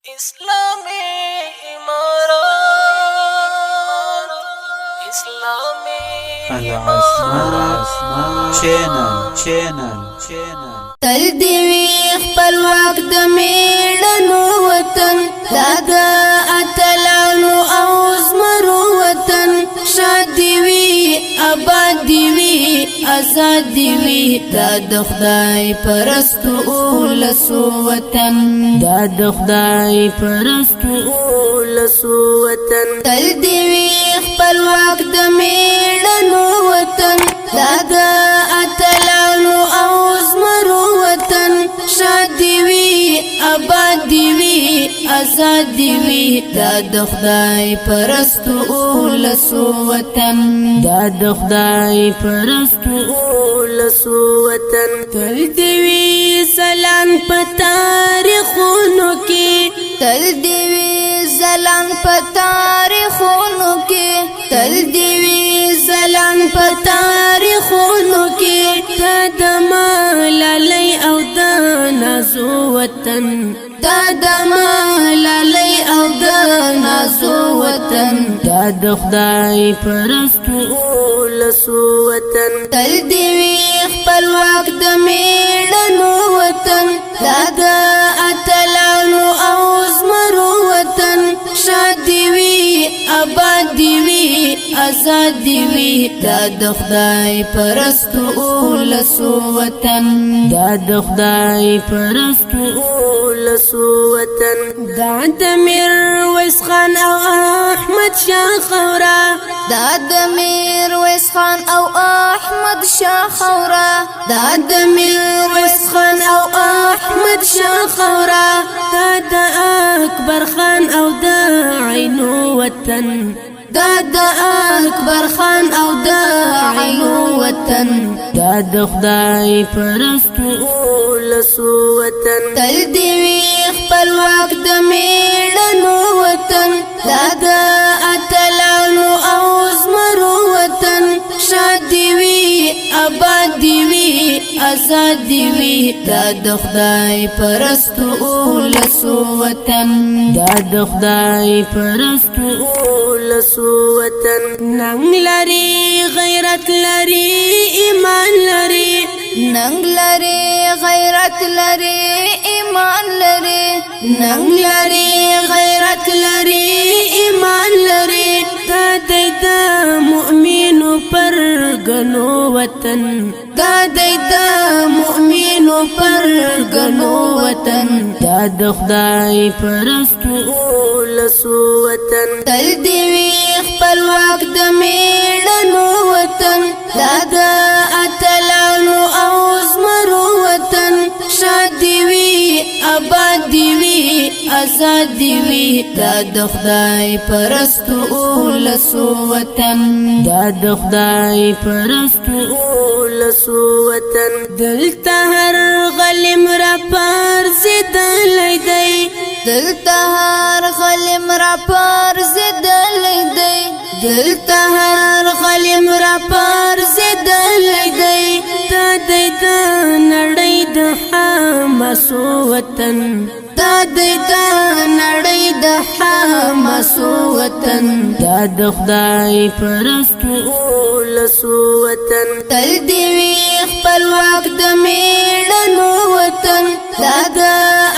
इस्लामी इमारत इस्लामी चैनल تل دیوی خپلواک د میړنو وطن دا اتلانو او زمرو وطن شاد دیوی آباد دیوی آزاد دیوی دا د خدای پرستو اولسو وطن دا د خدای پرستو اولسو وطن تل دیوی خپلواک د میړنو وطن دا اتلانو او زمرو وطن شاد دیوی آباد دیوی آزاد دیوی دا د خدای پرستو اولسو وطن دا د خدای پرستو اولسو وطن تل دیوی سلام په تاریخونو کې تل دیوی زلان په تاریخونو کې تل دیوی زلان په تاریخونو کې د ملالۍ او د نازو وطن د ملالۍ او د نازو وطن دا د خدای پرستو اولسو وطن تل دیوی خپلواک د میړنو وطن دا اتلانو او زمرو وطن شاد دیوی آباد دیوی آزاد دیوی دا د خدای پرستو اولسو وطن دا د خدای پرستو اولسو وطن دا د میرویس خان او احمد شاه خورا دا د میرویس خان او احمد شاه خورا دا د میرویس خان او احمد شاه خورا دا د اکبر خان او د عینو وطن دا د اکبر خان او د عینو وطن دا د خدای پرستو اولسو وطن تل دیوی خپلواک د میړنو وطن دا اتلانو او زمرو وطن شاد دیوی آباد دیوی آزاد دیوی دا د خدای پرستو اولسو وطن دا د خدای پرستو اولسو وطن ننګ لري غیرت لري ایمان لري ننګ لري غیرت لري ایمان لري ننګ لري غیرت لري ایمان لري د مؤمنو پر غنو وطن د مؤمنو پر غنو وطن دا د خدای پرستو اولسو وطن تل دیوی خپلواک د میړنو وطن دا اتلانو او زمرو وطن شاد دیوی آباد دیوی آزاد دیوی دا د خدای پرستو اولسو وطن دا د خدای پرستو اولسو وطن دلته هر غلم را پر زدلای دی دلته هر غلم را پر زدلای دی دلته هر غلم را پر زدلای دی د نړۍ د حماسو وطن دا د نړۍ د حماسو وطن دا د خدای پرستو اولسو وطن تل دیوی خپلواک د میړنو وطن دا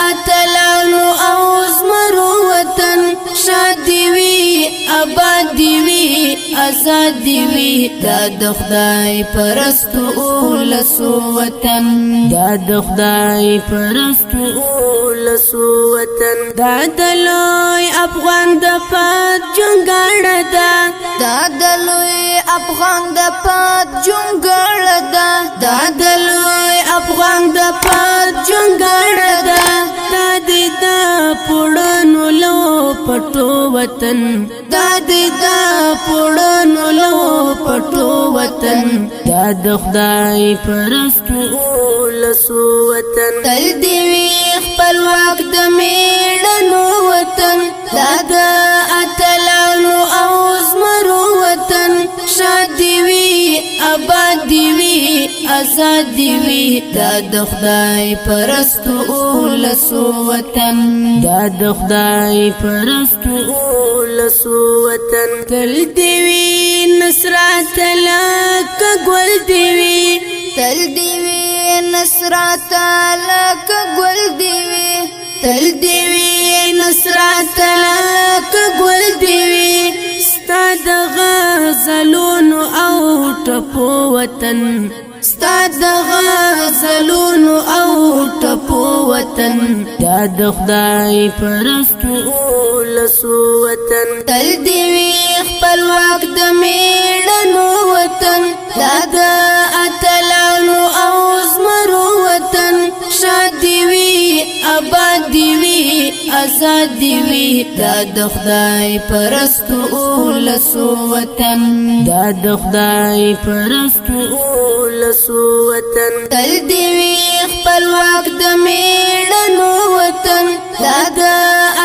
اتلانو او زمرو وطن شاد دیوی آباد دیوی آزاد دیوی دا د خدای پرستو اولسو وطن دا د خدای پرستو اولسو وطن دا د لوی افغان د پات جونګړه دا د لوی افغان د پات جونګړه دا د لوی افغان د پات جونګړه دا د پړنو لو پټو وطن دا د پړنو لو پټو وطن دا د خدای پرستو اولسو وطن تل دیوی خپلواک د میړنو وطن دا اتلانو او زمرو وطن شاد دیوی آباد دیوی آزاد وی دا د خدای پرستو اولسو وطن دا د خدای پرستو اولسو وطن تل دیوی نصرات لک گل دیوی تل دیوی نصرات لک گل دیوی تل دیوی نصرات لک گل دیوی ستا د غزلونو او ټپو وطن ستا د غزلونو او ټپو وطن دا د خدای پرستو اولسو وطن تل دیوی خپلواک د میړنو وطن دا د اتلانو او زمرو وطن شاد دیوی آباد دیوی آزاد دیوی دا د خدای پرستو اولسو وطن دا د خدای پرستو اولسو وطن تل دیوی خپلواک د میړنو وطن دا د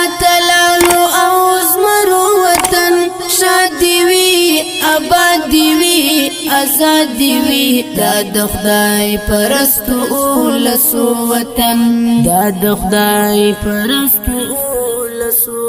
اتلانو او زمرو وطن شاد دیوی آباد دیوی آزاد دیوی دا د خدای پرستو اولسو وطن دا د خدای پرستو اولسو